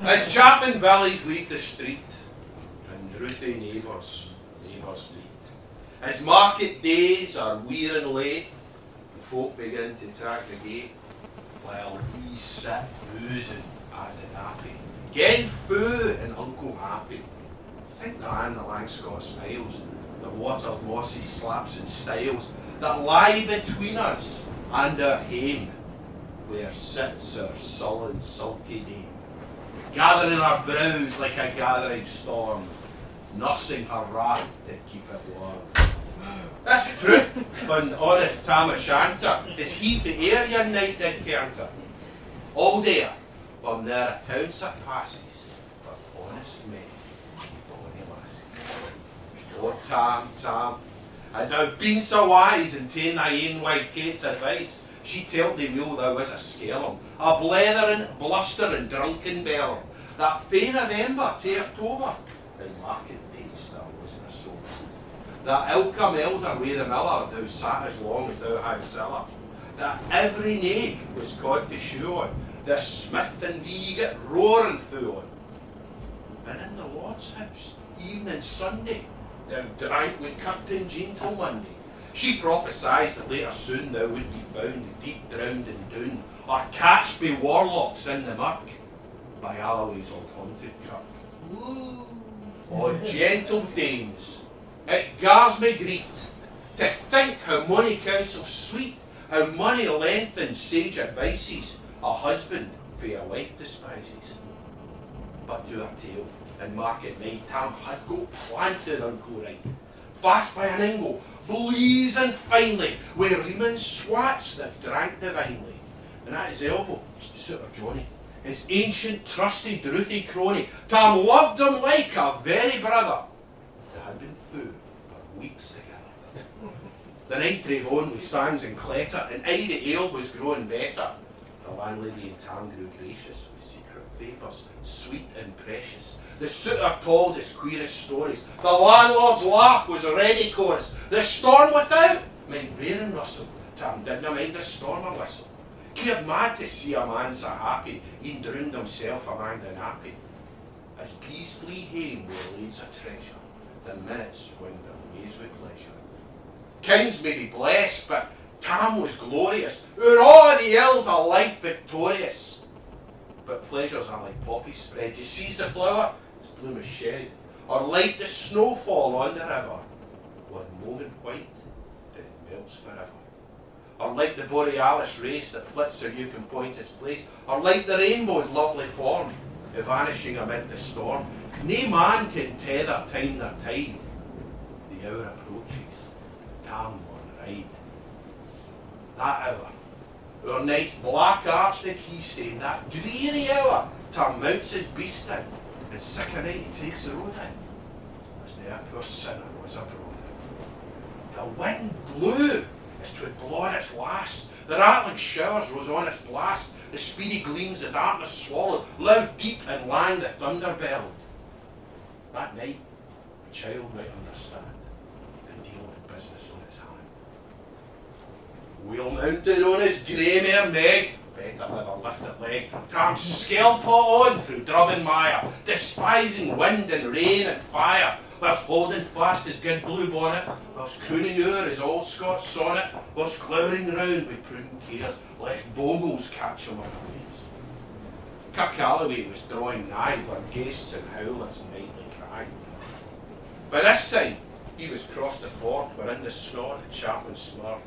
As Chapman Billies leave the street, and ruthy neighbours meet, as market days are wearing late, and folk begin to track the gate, while we sit boozing at the nappy, getting food and Uncle Happy. Think the hand the Langscott smiles, the water mossy slaps and styles that lie between us and our hame, where sits our sullen, sulky dame, gathering her brows like a gathering storm, nursing her wrath to keep it warm. That's true, when honest Tam of Shanter is heaved the air yon night in Canter. All there, when there a town surpasses for honest men, bonny lasses. Oh Tam, and thou've been so wise in ta'en thy ain wide Kate's advice. She telled thee well thou was a skelm, a blethering, blustering, drunken bellum, that fae November to October, in market days thou wasna sober. That ilka melder wi' the miller thou sat as long as thou had siller, that every naig was God to show on, the smith and thee get roaring full on. And in the Lord's house, evening Sunday, thou drank with Captain Gentle Monday. She prophesied that later soon thou would be bound deep drowned in doon, or catched by warlocks in the muck, by Alloway's old haunted kirk. Oh, gentle dames, it gars me greet to think how mony counsels sweet, how mony length and sage advices a husband for a wife despises. But to her tale, in market night, Tam had go planted Uncle right, fast by an ingle, blazing finely, where Reman swats that drank divinely, and at his elbow, Suitor Johnny, his ancient trusty ruthy crony. Tam loved him like a very brother. They had been food for weeks together. The night drave on with sangs and clatter, and aye the ale was growing better. The landlady and Tam grew gracious, with secret favours, sweet and precious. The suitor told his queerest stories. The landlord's laugh was already chorus. The storm without might rain and rustle. Tam didna mind the storm or whistle. Cared mad to see a man so happy, e'en drowned himself among the nappy. As bees flee hame where lays a treasure, the minutes winged their ways with pleasure. Kings may be blessed, but Tam was glorious. O'er all the ills of life victorious. But pleasures are like poppy spread. You seize the flower, its bloom is shed, or like the snowfall on the river, one moment white, then melts forever. Or like the borealis race that flits till you can point its place, or like the rainbow's lovely form, vanishing amid the storm. Nae man can tether time nor tide. The hour approaches, Tam on ride. That hour, our night's black arch the keystone, that dreary hour, Tam mounts his beast in, and sick a night he takes the road in, as the poor sinner was abroad. The wind blew as 'twould blow on its last, the rattling showers rose on its blast, the speedy gleams the darkness swallowed, loud, deep, and lang the thunder bellowed. That night, a child might understand, and deal with business on its hand. Wheel mounted on his grey mare Meg, better live a lifted leg, Tam scalpot on through drub and mire, despising wind and rain and fire, whilst holding fast his good blue bonnet, whilst crooning o'er his old Scots sonnet, whilst glowering round with prudent cares, lest bogles catch him unawares. Kirkalloway was drawing nigh, where guests and howlets nightly cried. By this time, he was crossed the ford, wherein the snore had sharpened smurred,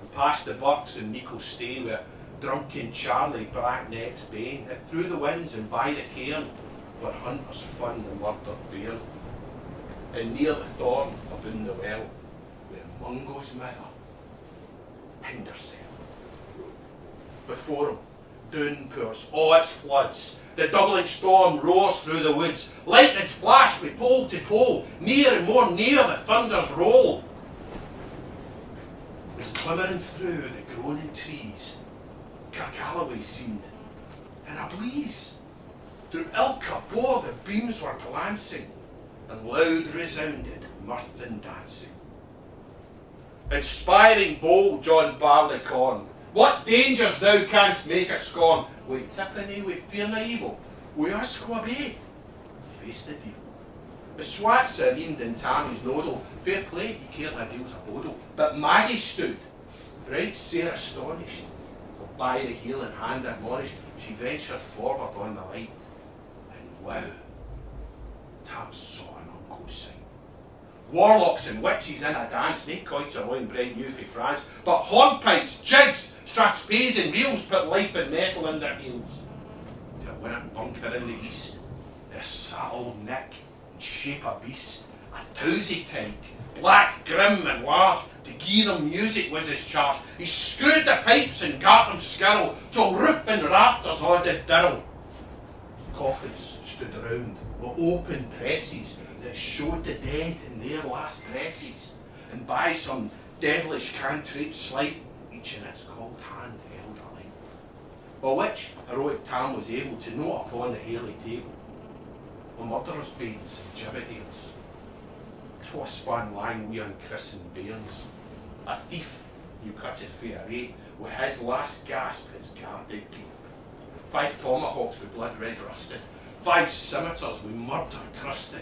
and past the bucks and meikle stay, where drunken Charlie Brackneck's bane, and through the winds and by the cairn, where hunters fun the murdered bairn. And near the thorn aboon the well, where Mungo's mother hanged herself. Before him, doon pours all its floods. The doubling storm roars through the woods. Lightning flash with pole to pole. Near and more near the thunders roll. And glimmering through the groaning trees, Kirkalloway seemed in a blaze. Through ilka bore the beams were glancing, and loud resounded mirth and dancing. Inspiring bold John Barleycorn, what dangers thou canst make a scorn, wi' tippenny, wi' fear na evil, We us go away. Face the deal. The swats serene in Tammy's nodal. Fair play, he cared a deal's a bodle. But Maggie stood, right sair astonished. For by the heel and hand admonished, she ventured forward on the light. And wow, Tam saw an unco sight. Warlocks and witches in a dance, nae coits or loin bred new for France, but hornpipes, jigs, strathspeys and reels put life and metal in their heels. To a winnock bunker in the east, their saddle nick and shape a beast, a towsy tyke, black, grim and large, to gie them music was his charge. He screwed the pipes and got them skirl, till roof and rafters all did dirl. Coffins stood round with open presses that showed the dead in their last dresses, and by some devilish cantrip slight, each in its cold hand held a light, by which heroic Tam was able to note upon the hairy table the murderers' banes and gibbetales. 'Twas spun lying wi' unchristened bairns. A thief, you cut it fair rate, with his last gasp his guarded keep. 5 tomahawks with blood red rusted, 5 scimitars with murder crusted,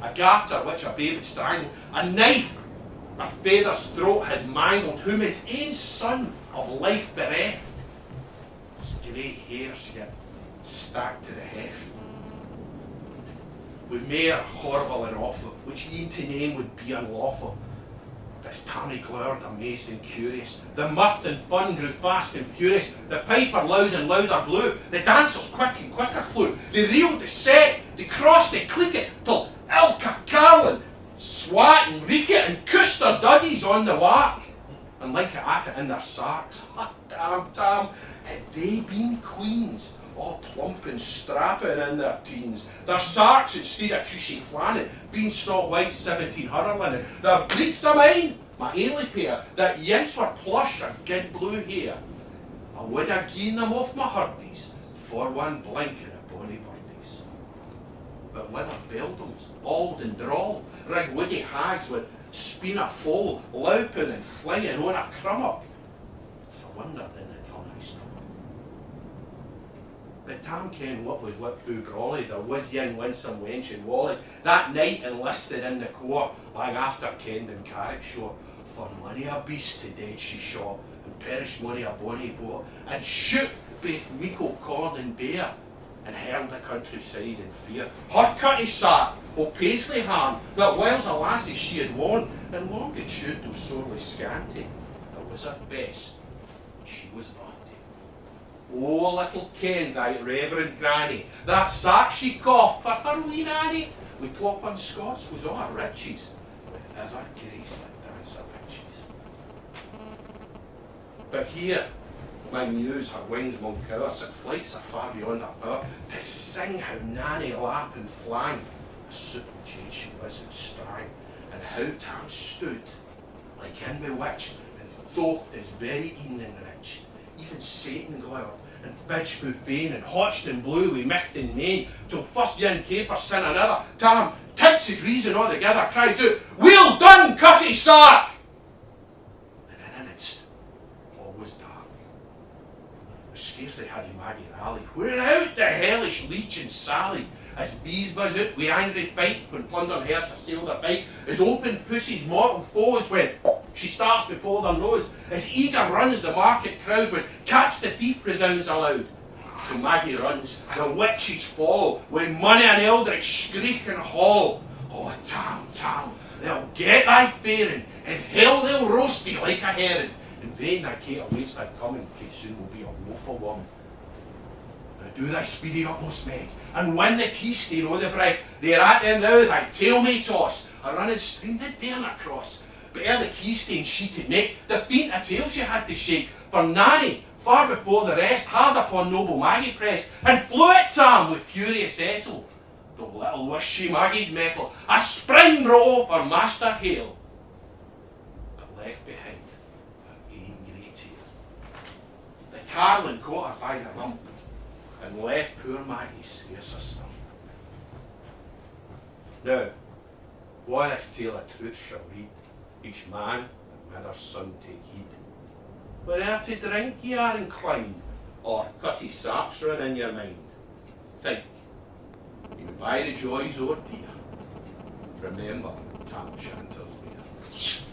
a garter which a babe had strangled, a knife a feather's throat had mangled, whom his ain son of life bereft, his grey hairs yet stacked to the heft. With mair horrible and awful, which e'en to name would be unlawful. As Tammy glowered, amazed and curious, the mirth and fun grew fast and furious. The piper loud and louder blew, the dancers quick and quicker flew. They reeled, they set, they crossed, they clicked, till Ilka, Carlin, swat and reek it, and cussed their duddies on the walk. And like it at it in their sarks, Tam, had they been queens, all plump and strapping in their teens. Their sarks instead of cushy flannin, being snow white 1700 linen. Their breeks of mine, my early pair, that yints were plush of gid blue hair. I would have given them off my hurdies for one blink in a bonny birdies. But with their beldams, bald and droll, rig woody hags with spina foal, louping and flinging on a crummock. So I wondered in the tongue I stomach. But Tam ken what was what fu brawly, there was young winsome wench and Wally, that night enlisted in the corps, lang after kenned in Carrickshire. For mony a beast to dead she shot, and perished mony a bonny boar, and shook baith meikle corn and bear, and held the countryside in fear. Her cutty sat, o paisley hand, that whiles a lassie she had worn, and long it should though sorely scanty, it was at best, she was naughty. Oh, little ken thy reverend granny, that sack she coughed for her wee nanny, with 12 Scots was all her riches, with ever grace that dance of witches. But here, my muse her wings mon cowers, it flights are far beyond her power, to sing how nanny lap and flang, a super jade she was and strang, and how Tam stood, like in bewitched, and thocht his very evening rich. Even Satan glowered, and bitch buffane, and hotched and blew wi' micht and main, till first yon caper sin another. Tam takes his reason altogether, cries out, "Well done, cutty sark!" And in an instant, all was dark. Scarcely had he Maggie rallied, where out the hellish leech and Sally, as bees buzz out wi' angry fight, when plundering herds assail their fight, as open pussy's mortal foes, when she starts before their nose, as eager runs the market crowd, when catch the thief resounds aloud. So Maggie runs, the witches follow, when money and eldritch shriek and hollow. Oh, Tam, they'll get thy faring, in hell they'll roast thee like a herring. In vain thy Kate awaits thy coming, Kate soon will be a woeful woman. Now do thy speedy utmost, Meg, and win the keystone o' the bride. They're at there now, thy tail may toss, a running stream they darena cross. But ere the keystone she could make, the feint a tail she had to shake, for Nanny, far before the rest, hard upon noble Maggie pressed, and flew at Tam with furious ettle. Though little wished she Maggie's mettle, a spring brought off her master hail, but left behind her ain grey tail. The Carlin caught her by the rump, and left poor Maggie scarce a stump. Now, why this tale of truth shall read, each man and mother's son take heed. Whene'er to drink ye are inclined, or cutty saps run in your mind, think by the joys o'er pier, remember Tam Shanter's beer.